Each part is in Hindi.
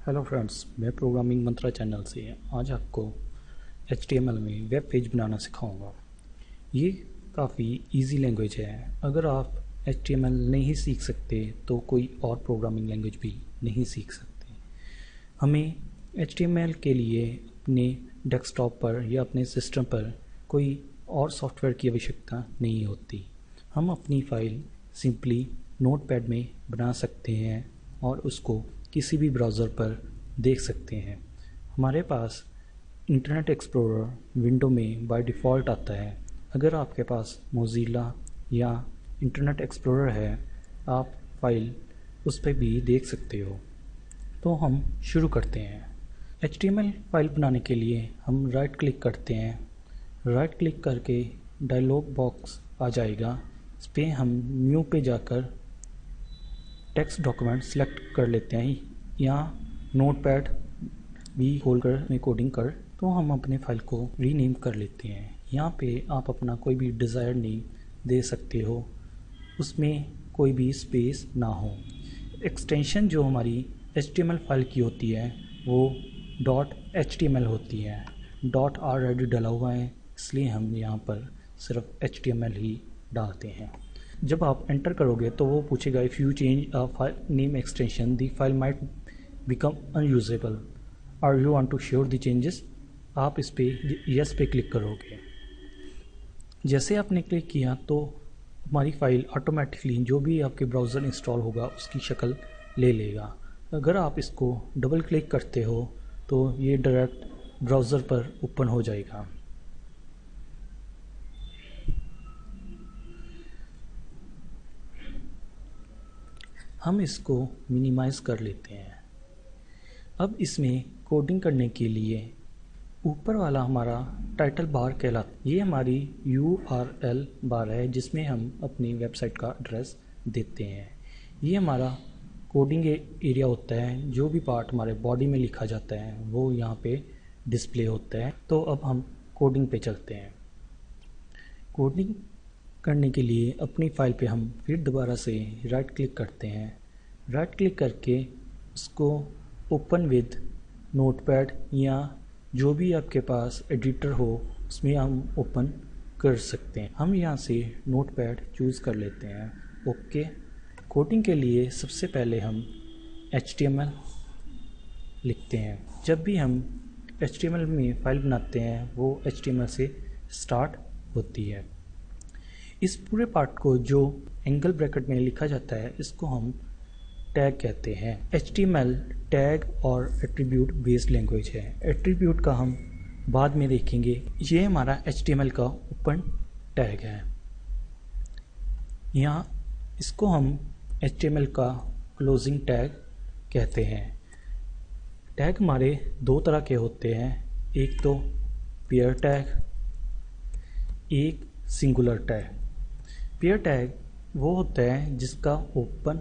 हेलो फ्रेंड्स, मैं प्रोग्रामिंग मंत्रा चैनल से आज आपको HTML में वेब पेज बनाना सिखाऊंगा। ये काफ़ी इजी लैंग्वेज है। अगर आप HTML नहीं सीख सकते तो कोई और प्रोग्रामिंग लैंग्वेज भी नहीं सीख सकते। हमें HTML के लिए अपने डेस्कटॉप पर या अपने सिस्टम पर कोई और सॉफ्टवेयर की आवश्यकता नहीं होती। हम अपनी फ़ाइल सिंपली नोटपैड में बना सकते हैं और उसको किसी भी ब्राउज़र पर देख सकते हैं। हमारे पास इंटरनेट एक्सप्लोरर विंडो में बाय डिफ़ॉल्ट आता है। अगर आपके पास मोज़िला या इंटरनेट एक्सप्लोरर है, आप फाइल उस पर भी देख सकते हो। तो हम शुरू करते हैं। HTML फाइल बनाने के लिए हम राइट क्लिक करते हैं। राइट क्लिक करके डायलॉग बॉक्स आ जाएगा। इस पर हम न्यू पे जाकर टेक्स्ट डॉक्यूमेंट सेलेक्ट कर लेते हैं या नोटपैड भी खोलकर में कोडिंग कर तो हम अपने फाइल को रीनेम कर लेते हैं। यहाँ पे आप अपना कोई भी डिज़ायर्ड नेम दे सकते हो, उसमें कोई भी स्पेस ना हो। एक्सटेंशन जो हमारी HTML फाइल की होती है वो .html होती है। डॉट ऑलरेडी डला हुआ है, इसलिए हम यहाँ पर सिर्फ HTML ही डालते हैं। जब आप एंटर करोगे तो वो पूछेगा if you change a file name extension the file might become unusable और you want to sure the changes. आप इस पे यस पे क्लिक करोगे। जैसे आपने क्लिक किया तो हमारी फ़ाइल ऑटोमेटिकली जो भी आपके ब्राउज़र इंस्टॉल होगा उसकी शक्ल ले लेगा। अगर आप इसको डबल क्लिक करते हो तो ये डायरेक्ट ब्राउज़र पर ओपन हो जाएगा। हम इसको मिनिमाइज़ कर लेते हैं। अब इसमें कोडिंग करने के लिए ऊपर वाला हमारा टाइटल बार कहलाता है। ये हमारी URL बार है जिसमें हम अपनी वेबसाइट का एड्रेस देते हैं। ये हमारा कोडिंग एरिया होता है। जो भी पार्ट हमारे बॉडी में लिखा जाता है वो यहाँ पे डिस्प्ले होता है। तो अब हम कोडिंग पे चलते हैं। कोडिंग करने के लिए अपनी फ़ाइल पे हम फिर दोबारा से राइट क्लिक करते हैं। राइट क्लिक करके उसको ओपन विद नोटपैड या जो भी आपके पास एडिटर हो उसमें हम ओपन कर सकते हैं। हम यहाँ से नोटपैड चूज़ कर लेते हैं। ओके। कोडिंग के लिए सबसे पहले हम HTML लिखते हैं। जब भी हम HTML में फ़ाइल बनाते हैं वो HTML से स्टार्ट होती है। इस पूरे पार्ट को जो एंगल ब्रैकेट में लिखा जाता है इसको हम टैग कहते हैं। HTML टैग और एट्रीब्यूट बेस्ड लैंग्वेज है। एट्रीब्यूट का हम बाद में देखेंगे। ये हमारा HTML का ओपन टैग है। यहाँ इसको हम HTML का क्लोजिंग टैग कहते हैं। टैग हमारे दो तरह के होते हैं, एक तो पेयर टैग, एक सिंगुलर टैग। पेयर टैग वो होता है जिसका ओपन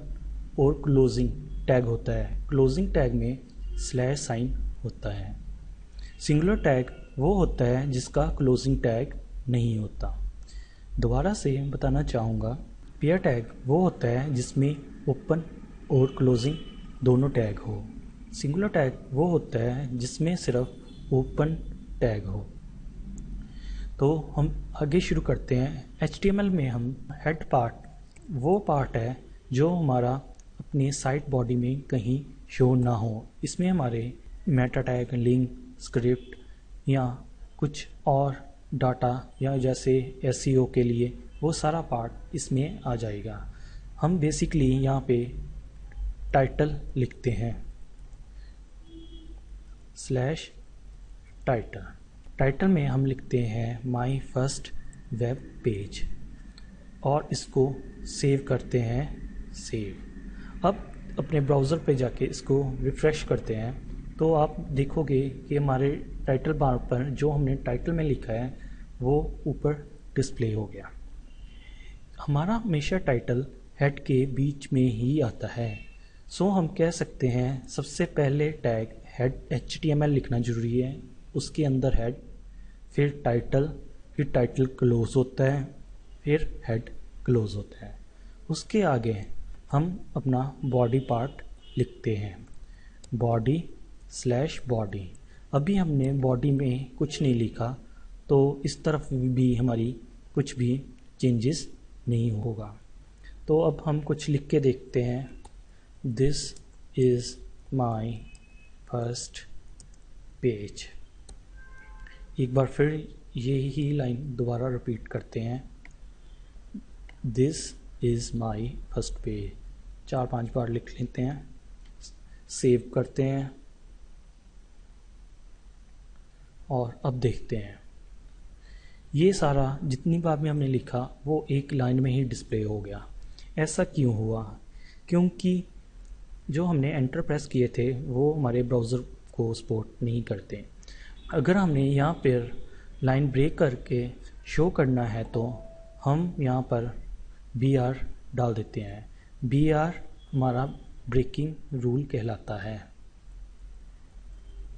और क्लोजिंग टैग होता है। क्लोजिंग टैग में स्लैश साइन होता है। सिंगुलर टैग वो होता है जिसका क्लोजिंग टैग नहीं होता। दोबारा से बताना चाहूँगा, पेयर टैग वो होता है जिसमें ओपन और क्लोजिंग दोनों टैग हो। सिंगुलर टैग वो होता है जिसमें सिर्फ ओपन टैग हो। तो हम आगे शुरू करते हैं। HTML में हम हेड पार्ट वो पार्ट है जो हमारा अपनी साइट बॉडी में कहीं शो ना हो। इसमें हमारे मेटा टैग, लिंक, स्क्रिप्ट या कुछ और डाटा या जैसे SEO के लिए वो सारा पार्ट इसमें आ जाएगा। हम बेसिकली यहाँ पे टाइटल लिखते हैं /टाइटल। टाइटल में हम लिखते हैं माई फर्स्ट वेब पेज और इसको सेव करते हैं सेव। अब अपने ब्राउज़र पे जाके इसको रिफ़्रेश करते हैं तो आप देखोगे कि हमारे टाइटल बार पर जो हमने टाइटल में लिखा है वो ऊपर डिस्प्ले हो गया। हमारा हमेशा टाइटल हेड के बीच में ही आता है। सो हम कह सकते हैं सबसे पहले टैग हेड HTML लिखना ज़रूरी है, उसके अंदर हेड, फिर टाइटल क्लोज होता है, फिर हेड क्लोज होता है। उसके आगे हम अपना बॉडी पार्ट लिखते हैं। body/body। अभी हमने बॉडी में कुछ नहीं लिखा, तो इस तरफ भी हमारी कुछ भी चेंजेस नहीं होगा। तो अब हम कुछ लिख के देखते हैं। This is my first page. एक बार फिर यही लाइन दोबारा रिपीट करते हैं। This is my first page 4-5 बार लिख लेते हैं, सेव करते हैं और अब देखते हैं ये सारा जितनी बार भी हमने लिखा वो एक लाइन में ही डिस्प्ले हो गया। ऐसा क्यों हुआ? क्योंकि जो हमने एंटर प्रेस किए थे वो हमारे ब्राउज़र को सपोर्ट नहीं करते। अगर हमने यहाँ पर लाइन ब्रेक करके शो करना है तो हम यहाँ पर BR डाल देते हैं। BR हमारा ब्रेकिंग रूल कहलाता है।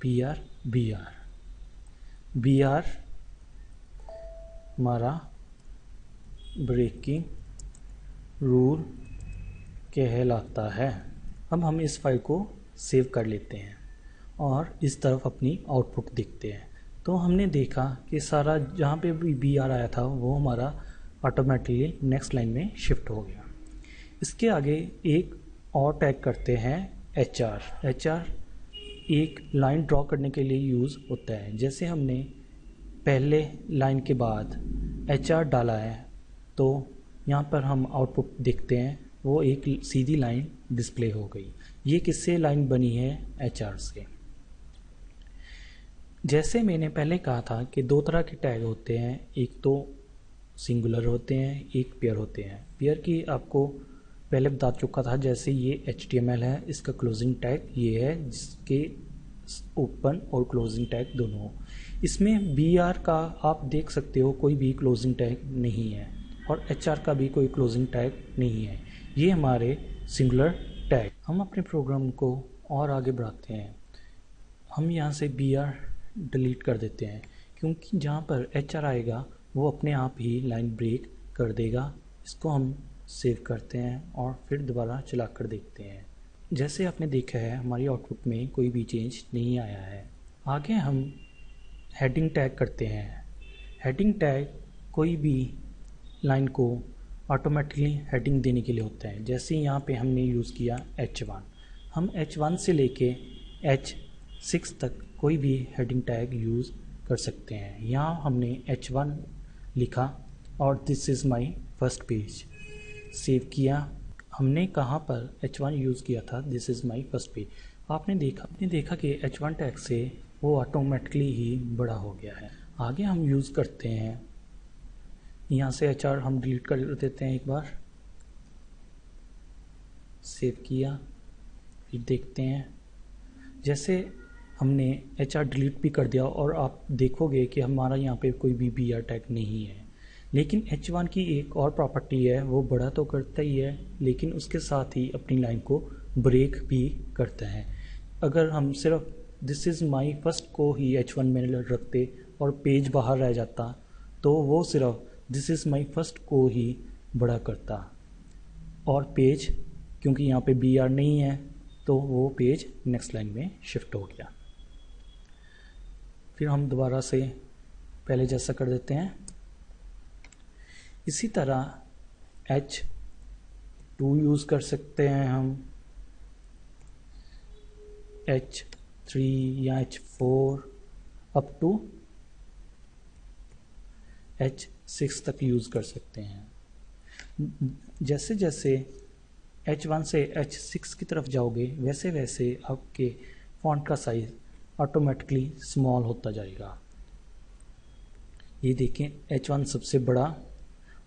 BR हमारा ब्रेकिंग रूल कहलाता है। अब हम इस फाइल को सेव कर लेते हैं और इस तरफ अपनी आउटपुट देखते हैं। तो हमने देखा कि सारा जहाँ पे भी BR आया था वो हमारा ऑटोमेटिकली नेक्स्ट लाइन में शिफ्ट हो गया। इसके आगे एक और टैग करते हैं HR एक लाइन ड्रॉ करने के लिए यूज़ होता है। जैसे हमने पहले लाइन के बाद HR डाला है तो यहाँ पर हम आउटपुट देखते हैं, वो एक सीधी लाइन डिस्प्ले हो गई। ये किससे लाइन बनी है? HR से। जैसे मैंने पहले कहा था कि 2 तरह के टैग होते हैं, एक तो सिंगुलर होते हैं, एक पेयर होते हैं। पेयर की आपको पहले बता चुका था। जैसे ये HTML है, इसका क्लोजिंग टैग ये है जिसके ओपन और क्लोजिंग टैग दोनों हो। इसमें BR का आप देख सकते हो कोई भी क्लोजिंग टैग नहीं है और HR का भी कोई क्लोजिंग टैग नहीं है। ये हमारे सिंगुलर टैग। हम अपने प्रोग्राम को और आगे बढ़ाते हैं। हम यहाँ से BR डिलीट कर देते हैं क्योंकि जहाँ पर HR आएगा वो अपने आप ही लाइन ब्रेक कर देगा। इसको हम सेव करते हैं और फिर दोबारा चला कर देखते हैं। जैसे आपने देखा है हमारी आउटपुट में कोई भी चेंज नहीं आया है। आगे हम हेडिंग टैग करते हैं। हेडिंग टैग कोई भी लाइन को ऑटोमेटिकली हेडिंग देने के लिए होता है। जैसे यहाँ पे हमने यूज़ किया H1, हम H1 से लेके H6 तक कोई भी हेडिंग टैग यूज़ कर सकते हैं। यहाँ हमने H1 लिखा और this is my first page save किया। हमने कहाँ पर H1 यूज़ किया था? This is my first page. आपने देखा कि H1 टैग से वो ऑटोमेटिकली ही बड़ा हो गया है। आगे हम यूज़ करते हैं, यहाँ से HR हम डिलीट कर देते हैं। एक बार सेव किया, फिर देखते हैं। जैसे हमने HR डिलीट भी कर दिया और आप देखोगे कि हमारा यहाँ पे कोई भी BR टैग नहीं है। लेकिन H1 की एक और प्रॉपर्टी है, वो बड़ा तो करता ही है लेकिन उसके साथ ही अपनी लाइन को ब्रेक भी करता है। अगर हम सिर्फ दिस इज़ माई फर्स्ट को ही H1 में रखते और पेज बाहर रह जाता तो वो सिर्फ दिस इज़ माई फर्स्ट को ही बड़ा करता और पेज क्योंकि यहाँ पे BR नहीं है तो वो पेज नेक्स्ट लाइन में शिफ्ट हो गया। फिर हम दोबारा से पहले जैसा कर देते हैं। इसी तरह H2 यूज़ कर सकते हैं हम, H3 या H4 अप टू H6 तक यूज़ कर सकते हैं। जैसे जैसे H1 से H6 की तरफ जाओगे वैसे वैसे आपके फॉन्ट का साइज़ ऑटोमेटिकली स्मॉल होता जाएगा। ये देखें H1 सबसे बड़ा,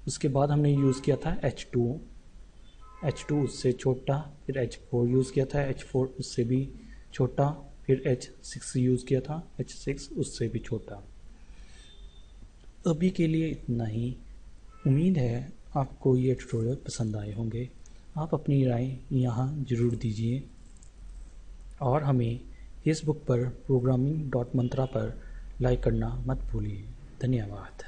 उसके बाद हमने यूज़ किया था H2 उससे छोटा, फिर H4 यूज़ किया था, H4 उससे भी छोटा, फिर H6 यूज़ किया था, H6 उससे भी छोटा। अभी के लिए इतना ही। उम्मीद है आपको ये ट्यूटोरियल पसंद आए होंगे। आप अपनी राय यहाँ ज़रूर दीजिए और हमें फेसबुक पर programming.mantra पर लाइक करना मत भूलिए। धन्यवाद।